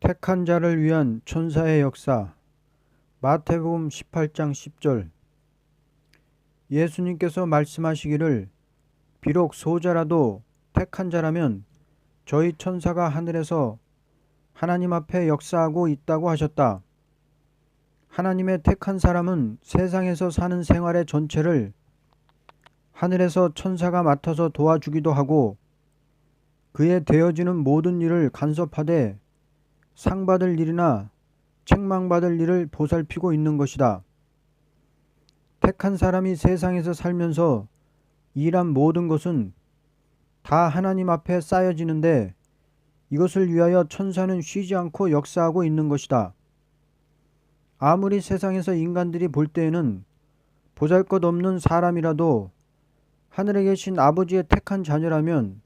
택한 자를 위한 천사의 역사. 마태복음 18장 10절. 예수님께서 말씀하시기를 비록 소자라도 택한 자라면 저희 천사가 하늘에서 하나님 앞에 역사하고 있다고 하셨다. 하나님의 택한 사람은 세상에서 사는 생활의 전체를 하늘에서 천사가 맡아서 도와주기도 하고 그에 되어지는 모든 일을 간섭하되 상 받을 일이나 책망받을 일을 보살피고 있는 것이다. 택한 사람이 세상에서 살면서 일한 모든 것은 다 하나님 앞에 쌓여지는데 이것을 위하여 천사는 쉬지 않고 역사하고 있는 것이다. 아무리 세상에서 인간들이 볼 때에는 보잘것없는 사람이라도 하늘에 계신 아버지의 택한 자녀라면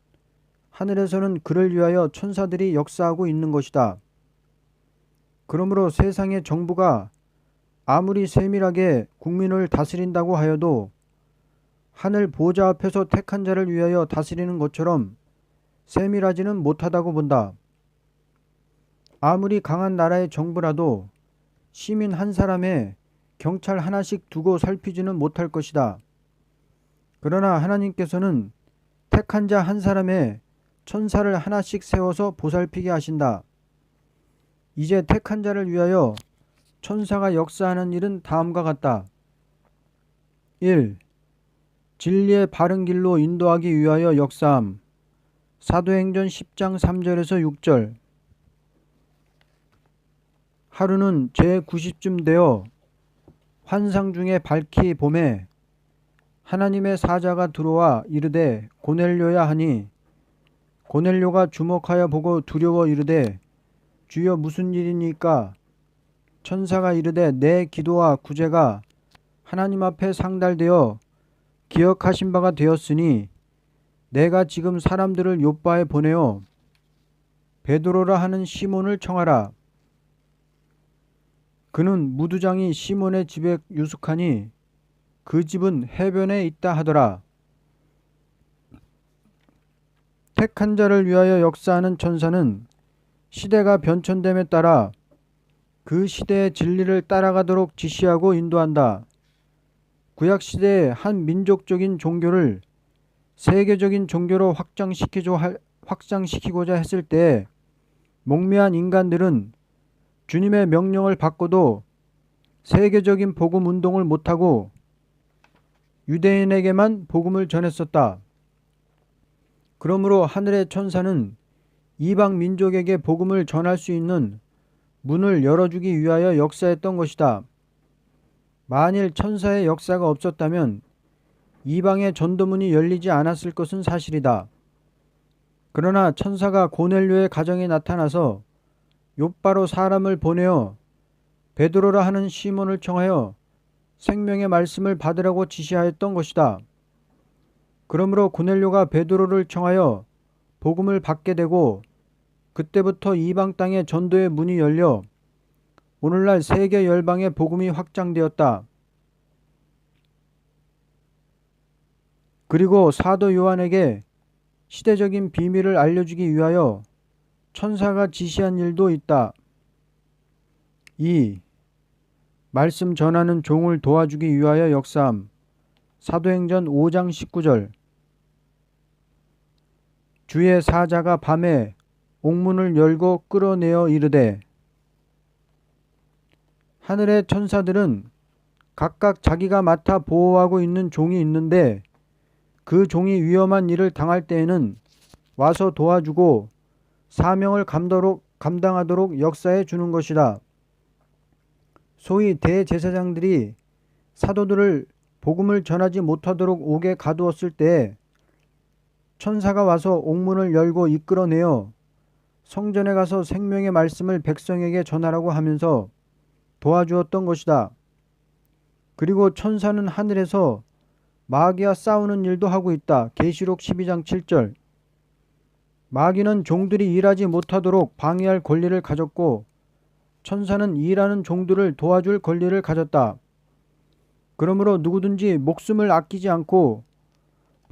하늘에서는 그를 위하여 천사들이 역사하고 있는 것이다. 그러므로 세상의 정부가 아무리 세밀하게 국민을 다스린다고 하여도 하늘 보좌 앞에서 택한 자를 위하여 다스리는 것처럼 세밀하지는 못하다고 본다. 아무리 강한 나라의 정부라도 시민 한 사람에 경찰 하나씩 두고 살피지는 못할 것이다. 그러나 하나님께서는 택한 자 한 사람에 천사를 하나씩 세워서 보살피게 하신다. 이제 택한 자를 위하여 천사가 역사하는 일은 다음과 같다. 1. 진리의 바른 길로 인도하기 위하여 역사함. 사도행전 10장 3절에서 6절. 하루는 제90쯤 되어 환상 중에 밝히 봄에 하나님의 사자가 들어와 이르되 고넬료야 하니 고넬료가 주목하여 보고 두려워 이르되 주여 무슨 일이니까? 천사가 이르되 내 기도와 구제가 하나님 앞에 상달되어 기억하신 바가 되었으니 내가 지금 사람들을 요바에 보내어 베드로라 하는 시몬을 청하라. 그는 무두장이 시몬의 집에 유숙하니 그 집은 해변에 있다 하더라. 택한 자를 위하여 역사하는 천사는 시대가 변천됨에 따라 그 시대의 진리를 따라가도록 지시하고 인도한다. 구약시대의 한 민족적인 종교를 세계적인 종교로 확장시키고자 했을 때 목매한 인간들은 주님의 명령을 받고도 세계적인 복음 운동을 못하고 유대인에게만 복음을 전했었다. 그러므로 하늘의 천사는 이방 민족에게 복음을 전할 수 있는 문을 열어주기 위하여 역사했던 것이다. 만일 천사의 역사가 없었다면 이방의 전도문이 열리지 않았을 것은 사실이다. 그러나 천사가 고넬료의 가정에 나타나서 욥바로 사람을 보내어 베드로라 하는 시몬을 청하여 생명의 말씀을 받으라고 지시하였던 것이다. 그러므로 고넬료가 베드로를 청하여 복음을 받게 되고 그때부터 이방 땅의 전도의 문이 열려 오늘날 세계 열방의 복음이 확장되었다. 그리고 사도 요한에게 시대적인 비밀을 알려주기 위하여 천사가 지시한 일도 있다. 2. 말씀 전하는 종을 도와주기 위하여 역사함. 사도행전 5장 19절. 주의 사자가 밤에 옥문을 열고 끌어내어 이르되. 하늘의 천사들은 각각 자기가 맡아 보호하고 있는 종이 있는데 그 종이 위험한 일을 당할 때에는 와서 도와주고 사명을 감당하도록 역사해 주는 것이다. 소위 대제사장들이 사도들을 복음을 전하지 못하도록 옥에 가두었을 때 천사가 와서 옥문을 열고 이끌어내어 성전에 가서 생명의 말씀을 백성에게 전하라고 하면서 도와주었던 것이다. 그리고 천사는 하늘에서 마귀와 싸우는 일도 하고 있다. 계시록 12장 7절. 마귀는 종들이 일하지 못하도록 방해할 권리를 가졌고 천사는 일하는 종들을 도와줄 권리를 가졌다. 그러므로 누구든지 목숨을 아끼지 않고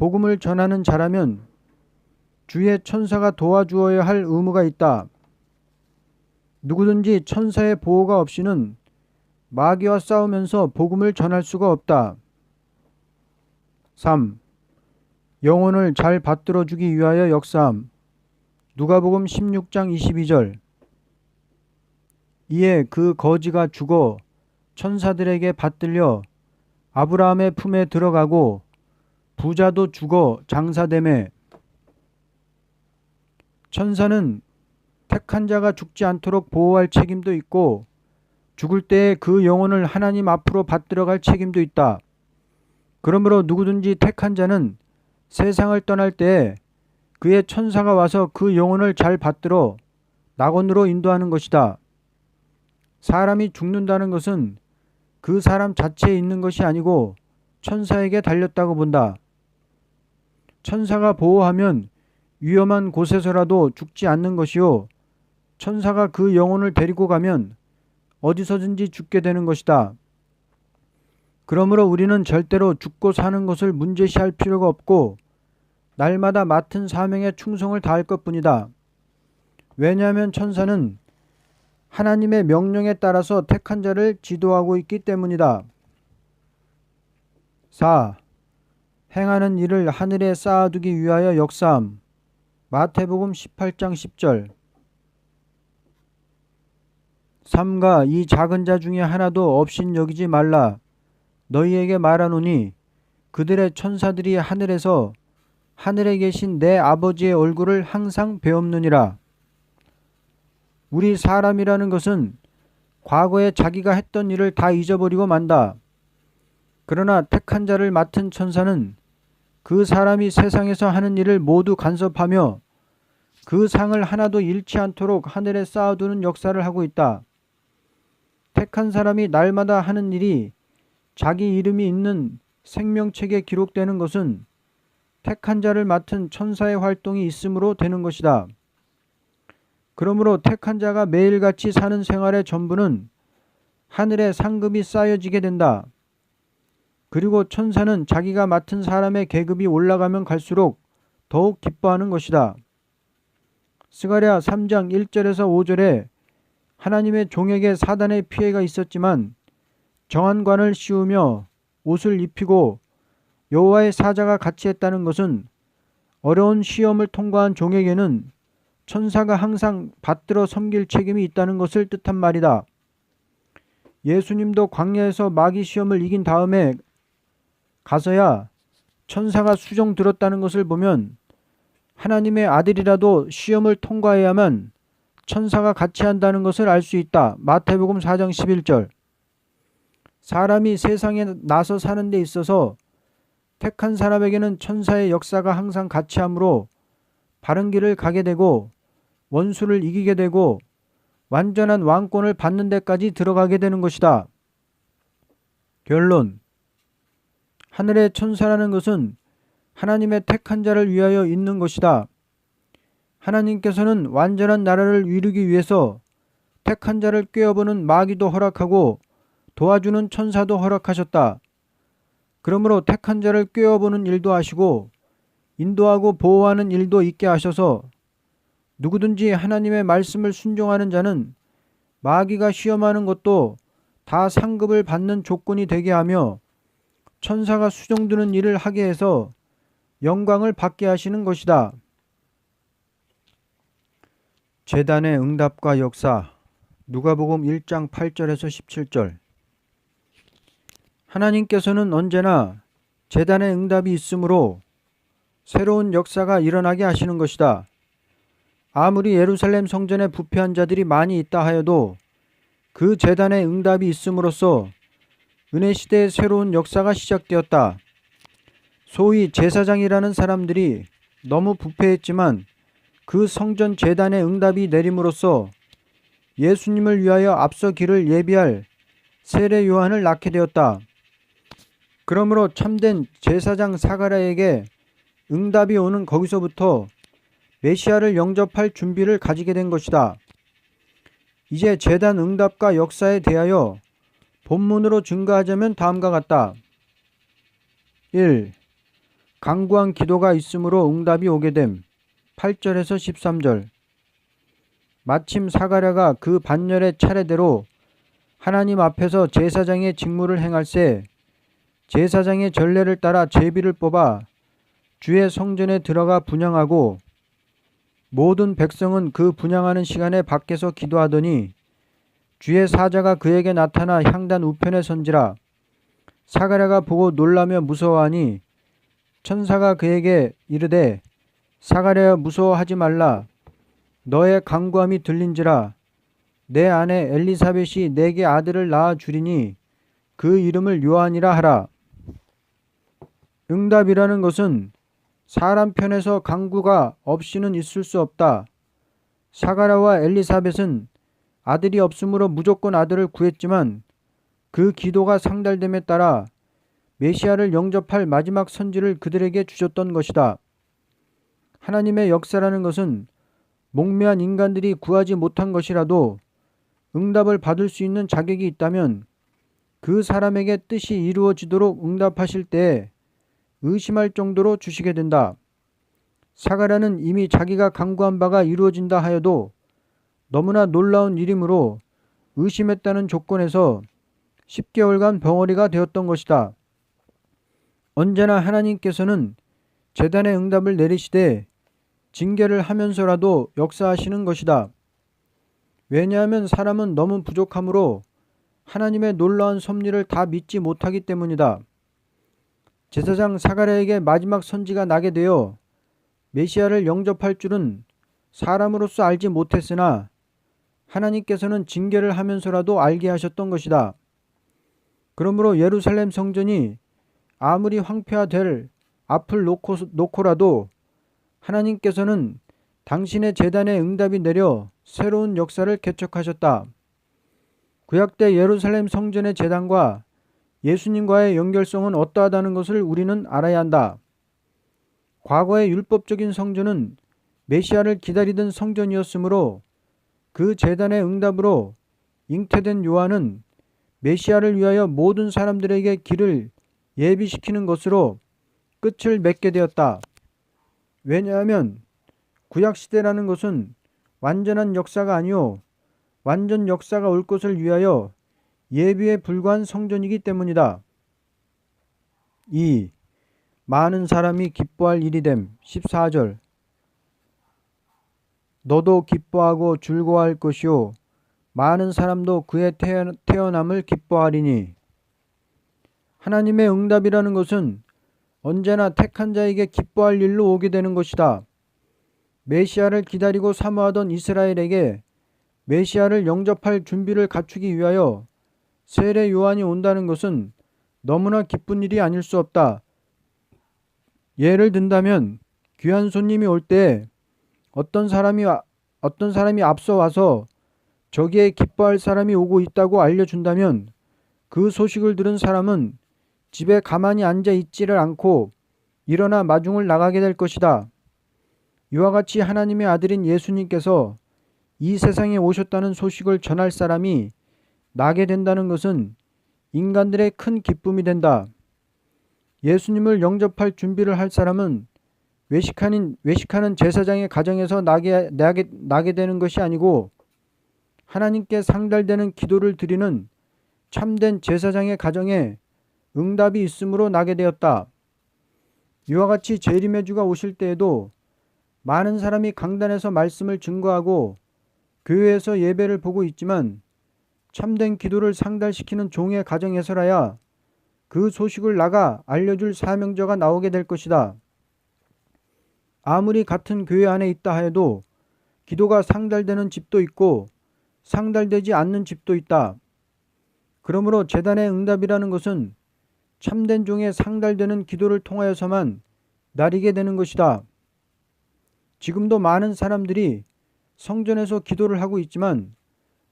복음을 전하는 자라면 주의 천사가 도와주어야 할 의무가 있다. 누구든지 천사의 보호가 없이는 마귀와 싸우면서 복음을 전할 수가 없다. 3. 영혼을 잘 받들어 주기 위하여 역사함. 누가복음 16장 22절. 이에 그 거지가 죽어 천사들에게 받들려 아브라함의 품에 들어가고 부자도 죽어 장사되매. 천사는 택한 자가 죽지 않도록 보호할 책임도 있고 죽을 때에 그 영혼을 하나님 앞으로 받들어갈 책임도 있다. 그러므로 누구든지 택한 자는 세상을 떠날 때에 그의 천사가 와서 그 영혼을 잘 받들어 낙원으로 인도하는 것이다. 사람이 죽는다는 것은 그 사람 자체에 있는 것이 아니고 천사에게 달렸다고 본다. 천사가 보호하면 위험한 곳에서라도 죽지 않는 것이요, 천사가 그 영혼을 데리고 가면 어디서든지 죽게 되는 것이다. 그러므로 우리는 절대로 죽고 사는 것을 문제시할 필요가 없고 날마다 맡은 사명에 충성을 다할 것뿐이다. 왜냐하면 천사는 하나님의 명령에 따라서 택한 자를 지도하고 있기 때문이다. 4. 행하는 일을 하늘에 쌓아두기 위하여 역사함. 마태복음 18장 10절. 삼가 이 작은 자 중에 하나도 없인 여기지 말라. 너희에게 말하노니 그들의 천사들이 하늘에서 하늘에 계신 내 아버지의 얼굴을 항상 배옵느니라. 우리 사람이라는 것은 과거에 자기가 했던 일을 다 잊어버리고 만다. 그러나 택한 자를 맡은 천사는 그 사람이 세상에서 하는 일을 모두 간섭하며 그 상을 하나도 잃지 않도록 하늘에 쌓아두는 역사를 하고 있다. 택한 사람이 날마다 하는 일이 자기 이름이 있는 생명책에 기록되는 것은 택한 자를 맡은 천사의 활동이 있으므로 되는 것이다. 그러므로 택한 자가 매일같이 사는 생활의 전부는 하늘에 상급이 쌓여지게 된다. 그리고 천사는 자기가 맡은 사람의 계급이 올라가면 갈수록 더욱 기뻐하는 것이다. 스가랴 3장 1절에서 5절에 하나님의 종에게 사단의 피해가 있었지만 정한 관을 씌우며 옷을 입히고 여호와의 사자가 같이 했다는 것은 어려운 시험을 통과한 종에게는 천사가 항상 받들어 섬길 책임이 있다는 것을 뜻한 말이다. 예수님도 광야에서 마귀 시험을 이긴 다음에 가서야 천사가 수종 들었다는 것을 보면 하나님의 아들이라도 시험을 통과해야만 천사가 같이 한다는 것을 알 수 있다. 마태복음 4장 11절. 사람이 세상에 나서 사는 데 있어서 택한 사람에게는 천사의 역사가 항상 같이 하므로 바른 길을 가게 되고 원수를 이기게 되고 완전한 왕권을 받는 데까지 들어가게 되는 것이다. 결론. 하늘의 천사라는 것은 하나님의 택한 자를 위하여 있는 것이다. 하나님께서는 완전한 나라를 이루기 위해서 택한 자를 꾀어보는 마귀도 허락하고 도와주는 천사도 허락하셨다. 그러므로 택한 자를 꾀어보는 일도 하시고 인도하고 보호하는 일도 있게 하셔서 누구든지 하나님의 말씀을 순종하는 자는 마귀가 시험하는 것도 다 상급을 받는 조건이 되게 하며 천사가 수종드는 일을 하게 해서 영광을 받게 하시는 것이다. 제단의 응답과 역사. 누가복음 1장 8절에서 17절. 하나님께서는 언제나 제단의 응답이 있으므로 새로운 역사가 일어나게 하시는 것이다. 아무리 예루살렘 성전에 부패한 자들이 많이 있다 하여도 그 제단의 응답이 있음으로써 은혜 시대의 새로운 역사가 시작되었다. 소위 제사장이라는 사람들이 너무 부패했지만 그 성전 제단의 응답이 내림으로써 예수님을 위하여 앞서 길을 예비할 세례 요한을 낳게 되었다. 그러므로 참된 제사장 사가랴에게 응답이 오는 거기서부터 메시아를 영접할 준비를 가지게 된 것이다. 이제 제단 응답과 역사에 대하여 본문으로 증거하자면 다음과 같다. 1. 간구한 기도가 있으므로 응답이 오게 됨. 8절에서 13절. 마침 사가랴가 그 반열의 차례대로 하나님 앞에서 제사장의 직무를 행할세 제사장의 전례를 따라 제비를 뽑아 주의 성전에 들어가 분향하고 모든 백성은 그 분향하는 시간에 밖에서 기도하더니 주의 사자가 그에게 나타나 향단 우편에 선지라. 사가랴가 보고 놀라며 무서워하니 천사가 그에게 이르되 사가랴여 무서워하지 말라. 너의 간구함이 들린지라. 내 아내 엘리사벳이 내게 아들을 낳아 주리니 그 이름을 요한이라 하라. 응답이라는 것은 사람 편에서 간구가 없이는 있을 수 없다. 사가랴와 엘리사벳은 아들이 없으므로 무조건 아들을 구했지만 그 기도가 상달됨에 따라 메시아를 영접할 마지막 선지를 그들에게 주셨던 것이다. 하나님의 역사라는 것은 목매한 인간들이 구하지 못한 것이라도 응답을 받을 수 있는 자격이 있다면 그 사람에게 뜻이 이루어지도록 응답하실 때에 의심할 정도로 주시게 된다. 사가랴는 이미 자기가 간구한 바가 이루어진다 하여도 너무나 놀라운 일이므로 의심했다는 조건에서 10개월간 벙어리가 되었던 것이다. 언제나 하나님께서는 제단의 응답을 내리시되 징계를 하면서라도 역사하시는 것이다. 왜냐하면 사람은 너무 부족하므로 하나님의 놀라운 섭리를 다 믿지 못하기 때문이다. 제사장 사가랴에게 마지막 선지가 나게 되어 메시아를 영접할 줄은 사람으로서 알지 못했으나 하나님께서는 징계를 하면서라도 알게 하셨던 것이다. 그러므로 예루살렘 성전이 아무리 황폐화될 앞을 놓고라도 하나님께서는 당신의 제단에 응답이 내려 새로운 역사를 개척하셨다. 구약 때 예루살렘 성전의 제단과 예수님과의 연결성은 어떠하다는 것을 우리는 알아야 한다. 과거의 율법적인 성전은 메시아를 기다리던 성전이었으므로 그 제단의 응답으로 잉태된 요한은 메시아를 위하여 모든 사람들에게 길을 예비시키는 것으로 끝을 맺게 되었다. 왜냐하면 구약시대라는 것은 완전한 역사가 아니요 완전 역사가 올 것을 위하여 예비에 불과한 성전이기 때문이다. 2. 많은 사람이 기뻐할 일이 됨. 14절. 너도 기뻐하고 즐거워할 것이요 많은 사람도 그의 태어남을 기뻐하리니. 하나님의 응답이라는 것은 언제나 택한 자에게 기뻐할 일로 오게 되는 것이다. 메시아를 기다리고 사모하던 이스라엘에게 메시아를 영접할 준비를 갖추기 위하여 세례 요한이 온다는 것은 너무나 기쁜 일이 아닐 수 없다. 예를 든다면 귀한 손님이 올 때 어떤 사람이 앞서 와서 저기에 기뻐할 사람이 오고 있다고 알려준다면 그 소식을 들은 사람은 집에 가만히 앉아 있지를 않고 일어나 마중을 나가게 될 것이다. 이와 같이 하나님의 아들인 예수님께서 이 세상에 오셨다는 소식을 전할 사람이 나게 된다는 것은 인간들의 큰 기쁨이 된다. 예수님을 영접할 준비를 할 사람은 외식하는 제사장의 가정에서 나게 되는 것이 아니고 하나님께 상달되는 기도를 드리는 참된 제사장의 가정에 응답이 있으므로 나게 되었다. 이와 같이 재림의 주가 오실 때에도 많은 사람이 강단에서 말씀을 증거하고 교회에서 예배를 보고 있지만 참된 기도를 상달시키는 종의 가정에서라야 그 소식을 나가 알려줄 사명자가 나오게 될 것이다. 아무리 같은 교회 안에 있다 하여도 기도가 상달되는 집도 있고 상달되지 않는 집도 있다. 그러므로 제단의 응답이라는 것은 참된 종의 상달되는 기도를 통하여서만 나리게 되는 것이다. 지금도 많은 사람들이 성전에서 기도를 하고 있지만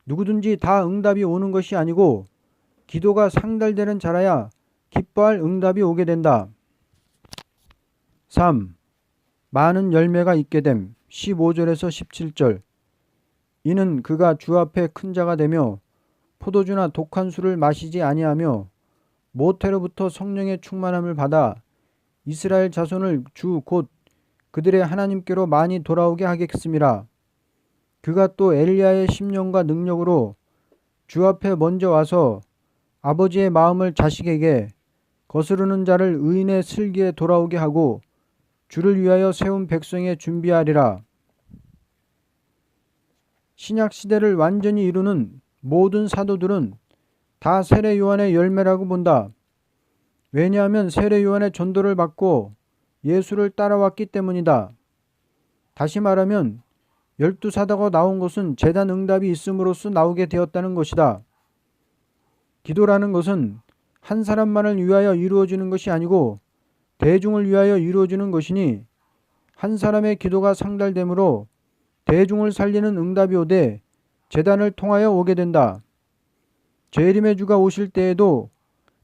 누구든지 다 응답이 오는 것이 아니고 기도가 상달되는 자라야 기뻐할 응답이 오게 된다. 3. 많은 열매가 있게 됨. 15절에서 17절. 이는 그가 주 앞에 큰 자가 되며 포도주나 독한 술을 마시지 아니하며 모태로부터 성령의 충만함을 받아 이스라엘 자손을 주 곧 그들의 하나님께로 많이 돌아오게 하겠음이라. 그가 또 엘리야의 심령과 능력으로 주 앞에 먼저 와서 아버지의 마음을 자식에게 거스르는 자를 의인의 슬기에 돌아오게 하고 주를 위하여 세운 백성에 준비하리라. 신약 시대를 완전히 이루는 모든 사도들은 다 세례 요한의 열매라고 본다. 왜냐하면 세례 요한의 전도를 받고 예수를 따라왔기 때문이다. 다시 말하면 12사도가 나온 것은 제단 응답이 있음으로써 나오게 되었다는 것이다. 기도라는 것은 한 사람만을 위하여 이루어지는 것이 아니고 대중을 위하여 이루어지는 것이니 한 사람의 기도가 상달되므로 대중을 살리는 응답이 오되 제단을 통하여 오게 된다. 재림의 주가 오실 때에도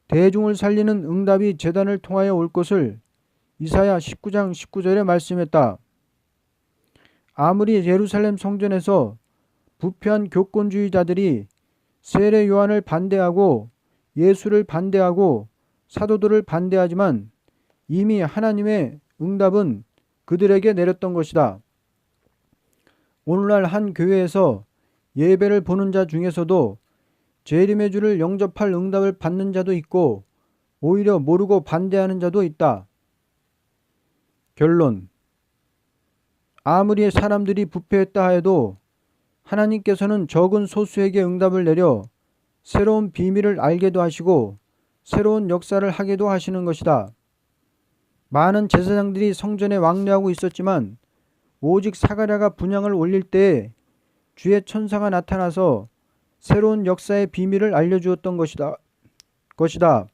대중을 살리는 응답이 제단을 통하여 올 것을 이사야 19장 19절에 말씀했다. 아무리 예루살렘 성전에서 부패한 교권주의자들이 세례 요한을 반대하고 예수를 반대하고 사도들을 반대하지만 이미 하나님의 응답은 그들에게 내렸던 것이다. 오늘날 한 교회에서 예배를 보는 자 중에서도 재림의 주를 영접할 응답을 받는 자도 있고 오히려 모르고 반대하는 자도 있다. 결론. 아무리 사람들이 부패했다 해도 하나님께서는 적은 소수에게 응답을 내려 새로운 비밀을 알게도 하시고 새로운 역사를 하게도 하시는 것이다. 많은 제사장들이 성전에 왕래하고 있었지만 오직 사가랴가 분향을 올릴 때에 주의 천사가 나타나서 새로운 역사의 비밀을 알려주었던 것이다.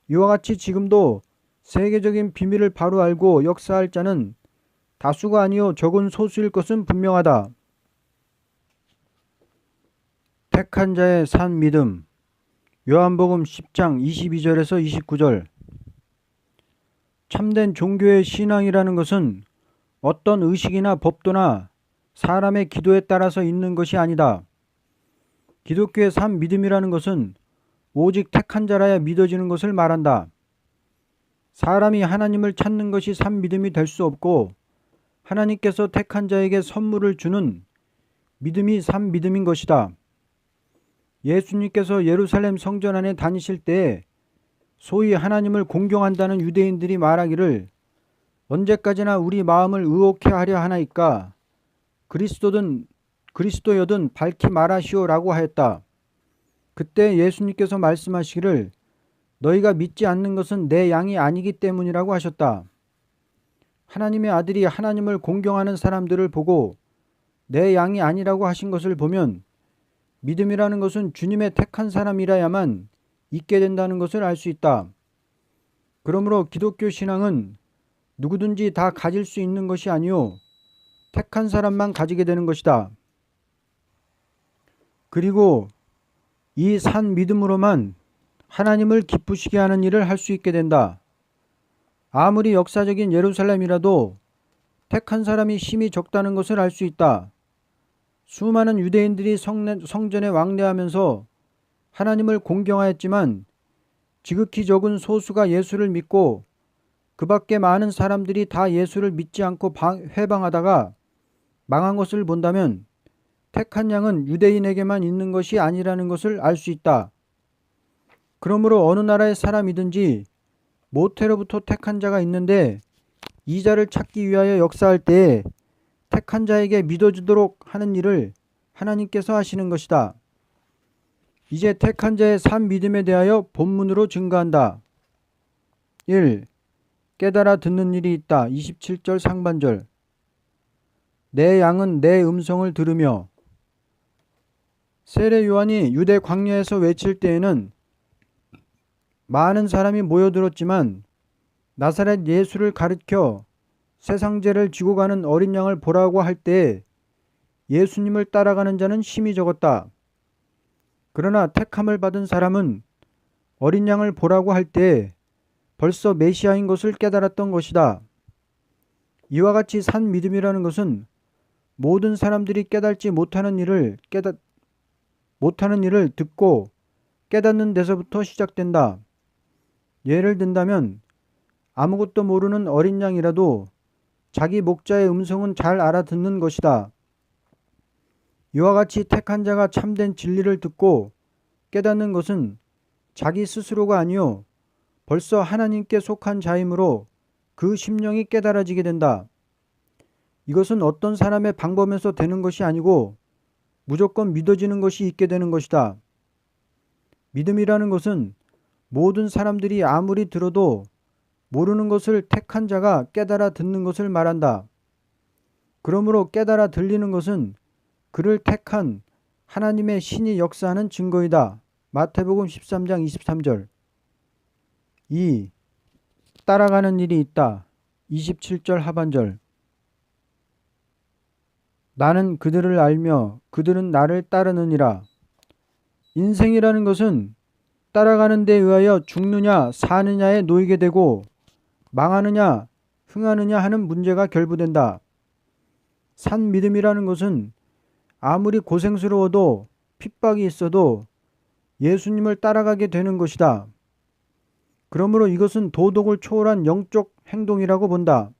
이와 같이 지금도 세계적인 비밀을 바로 알고 역사할 자는 다수가 아니요 적은 소수일 것은 분명하다. 택한 자의 산 믿음. 요한복음 10장 22절에서 29절. 참된 종교의 신앙이라는 것은 어떤 의식이나 법도나 사람의 기도에 따라서 있는 것이 아니다. 기독교의 산 믿음이라는 것은 오직 택한 자라야 믿어지는 것을 말한다. 사람이 하나님을 찾는 것이 산 믿음이 될 수 없고 하나님께서 택한 자에게 선물을 주는 믿음이 산 믿음인 것이다. 예수님께서 예루살렘 성전 안에 다니실 때에 소위 하나님을 공경한다는 유대인들이 말하기를 언제까지나 우리 마음을 의혹해 하려 하나이까 그리스도여든 밝히 말하시오라고 하였다. 그때 예수님께서 말씀하시기를 너희가 믿지 않는 것은 내 양이 아니기 때문이라고 하셨다. 하나님의 아들이 하나님을 공경하는 사람들을 보고 내 양이 아니라고 하신 것을 보면 믿음이라는 것은 주님의 택한 사람이라야만 있게 된다는 것을 알 수 있다. 그러므로 기독교 신앙은 누구든지 다 가질 수 있는 것이 아니요 택한 사람만 가지게 되는 것이다. 그리고 이 산 믿음으로만 하나님을 기쁘시게 하는 일을 할 수 있게 된다. 아무리 역사적인 예루살렘이라도 택한 사람이 힘이 적다는 것을 알 수 있다. 수많은 유대인들이 성전에 왕래하면서 하나님을 공경하였지만 지극히 적은 소수가 예수를 믿고 그 밖에 많은 사람들이 다 예수를 믿지 않고 회방하다가 망한 것을 본다면 택한 양은 유대인에게만 있는 것이 아니라는 것을 알 수 있다. 그러므로 어느 나라의 사람이든지 모태로부터 택한 자가 있는데 이 자를 찾기 위하여 역사할 때에 택한 자에게 믿어주도록 하는 일을 하나님께서 하시는 것이다. 이제 택한 자의 산 믿음에 대하여 본문으로 증거한다. 1. 깨달아 듣는 일이 있다. 27절 상반절. 내 양은 내 음성을 들으며. 세례 요한이 유대 광야에서 외칠 때에는 많은 사람이 모여들었지만 나사렛 예수를 가리켜 세상 죄를 지고 가는 어린 양을 보라고 할 때에 예수님을 따라가는 자는 힘이 적었다. 그러나 택함을 받은 사람은 어린 양을 보라고 할 때에 벌써 메시아인 것을 깨달았던 것이다. 이와 같이 산 믿음이라는 것은 모든 사람들이 깨닫지 못하는 일을 듣고 깨닫는 데서부터 시작된다. 예를 든다면 아무것도 모르는 어린 양이라도 자기 목자의 음성은 잘 알아듣는 것이다. 이와 같이 택한 자가 참된 진리를 듣고 깨닫는 것은 자기 스스로가 아니요 벌써 하나님께 속한 자이므로 그 심령이 깨달아지게 된다. 이것은 어떤 사람의 방법에서 되는 것이 아니고 무조건 믿어지는 것이 있게 되는 것이다. 믿음이라는 것은 모든 사람들이 아무리 들어도 모르는 것을 택한 자가 깨달아 듣는 것을 말한다. 그러므로 깨달아 들리는 것은 그를 택한 하나님의 신이 역사하는 증거이다. 마태복음 13장 23절. 2. 따라가는 일이 있다. 27절 하반절. 나는 그들을 알며 그들은 나를 따르느니라. 인생이라는 것은 따라가는 데 의하여 죽느냐 사느냐에 놓이게 되고 망하느냐 흥하느냐 하는 문제가 결부된다. 산 믿음이라는 것은 아무리 고생스러워도 핍박이 있어도 예수님을 따라가게 되는 것이다. 그러므로 이것은 도덕을 초월한 영적 행동이라고 본다.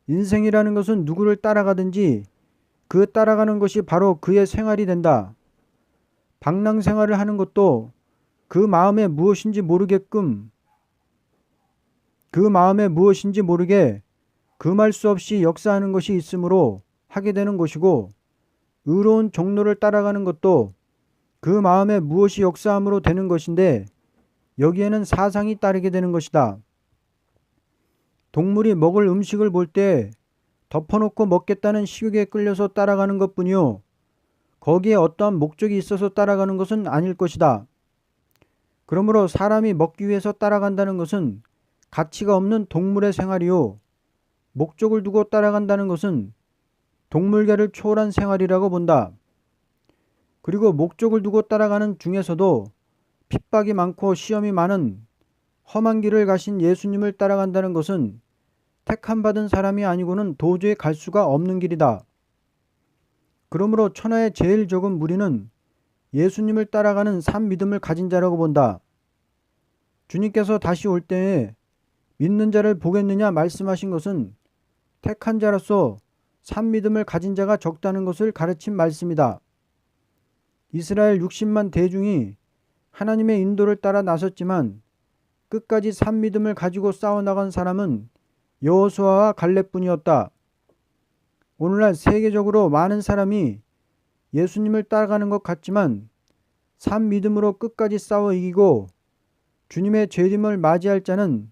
인생이라는 것은 누구를 따라가든지 그 따라가는 것이 바로 그의 생활이 된다. 방랑 생활을 하는 것도 그 마음에 무엇인지 모르게 금할 수 없이 역사하는 것이 있으므로 하게 되는 것이고, 의로운 종로를 따라가는 것도 그 마음에 무엇이 역사함으로 되는 것인데 여기에는 사상이 따르게 되는 것이다. 동물이 먹을 음식을 볼 때 덮어놓고 먹겠다는 식욕에 끌려서 따라가는 것뿐이요 거기에 어떠한 목적이 있어서 따라가는 것은 아닐 것이다. 그러므로 사람이 먹기 위해서 따라간다는 것은 가치가 없는 동물의 생활이요 목적을 두고 따라간다는 것은 동물계를 초월한 생활이라고 본다. 그리고 목적을 두고 따라가는 중에서도 핍박이 많고 시험이 많은 험한 길을 가신 예수님을 따라간다는 것은 택함 받은 사람이 아니고는 도저히 갈 수가 없는 길이다. 그러므로 천하의 제일 적은 무리는 예수님을 따라가는 산 믿음을 가진 자라고 본다. 주님께서 다시 올 때에 믿는 자를 보겠느냐 말씀하신 것은 택한 자로서 산 믿음을 가진 자가 적다는 것을 가르친 말씀이다. 이스라엘 60만 대중이 하나님의 인도를 따라 나섰지만 끝까지 산 믿음을 가지고 싸워나간 사람은 여호수아와 갈렙뿐이었다. 오늘날 세계적으로 많은 사람이 예수님을 따라가는 것 같지만 산 믿음으로 끝까지 싸워 이기고 주님의 재림을 맞이할 자는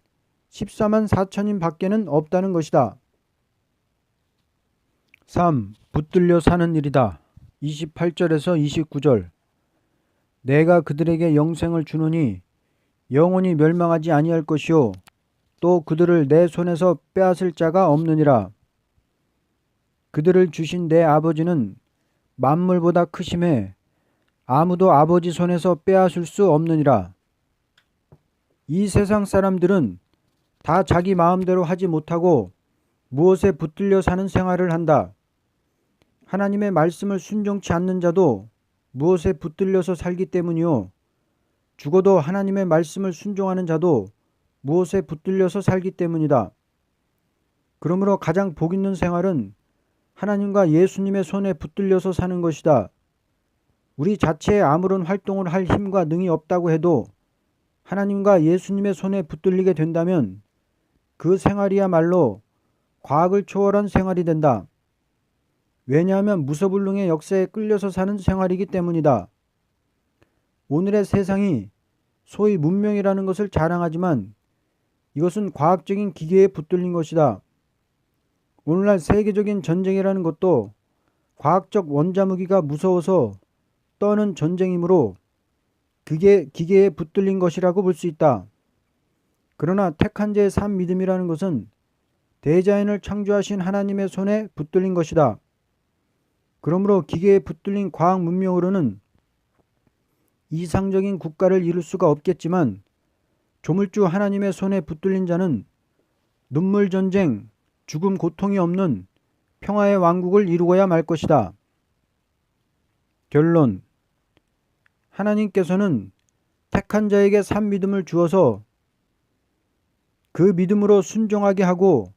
14만 4천인 밖에는 없다는 것이다. 3. 붙들려 사는 일이다. 28절에서 29절. 내가 그들에게 영생을 주노니 영원히 멸망하지 아니할 것이요 또 그들을 내 손에서 빼앗을 자가 없느니라. 그들을 주신 내 아버지는 만물보다 크심에 아무도 아버지 손에서 빼앗을 수 없느니라. 이 세상 사람들은 다 자기 마음대로 하지 못하고 무엇에 붙들려 사는 생활을 한다. 하나님의 말씀을 순종치 않는 자도 무엇에 붙들려서 살기 때문이요 죽어도 하나님의 말씀을 순종하는 자도 무엇에 붙들려서 살기 때문이다. 그러므로 가장 복 있는 생활은 하나님과 예수님의 손에 붙들려서 사는 것이다. 우리 자체에 아무런 활동을 할 힘과 능이 없다고 해도 하나님과 예수님의 손에 붙들리게 된다면 그 생활이야말로 과학을 초월한 생활이 된다. 왜냐하면 무소불능의 역사에 끌려서 사는 생활이기 때문이다. 오늘의 세상이 소위 문명이라는 것을 자랑하지만 이것은 과학적인 기계에 붙들린 것이다. 오늘날 세계적인 전쟁이라는 것도 과학적 원자무기가 무서워서 떠는 전쟁이므로 그게 기계에 붙들린 것이라고 볼 수 있다. 그러나 택한 자의 산 믿음이라는 것은 대자연을 창조하신 하나님의 손에 붙들린 것이다. 그러므로 기계에 붙들린 과학 문명으로는 이상적인 국가를 이룰 수가 없겠지만 조물주 하나님의 손에 붙들린 자는 눈물 전쟁, 죽음 고통이 없는 평화의 왕국을 이루어야 말 것이다. 결론. 하나님께서는 택한 자에게 산 믿음을 주어서 그 믿음으로 순종하게 하고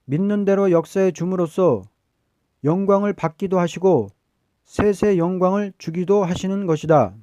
믿는 대로 역사에 줌으로써 영광을 받기도 하시고 셋의 영광을 주기도 하시는 것이다.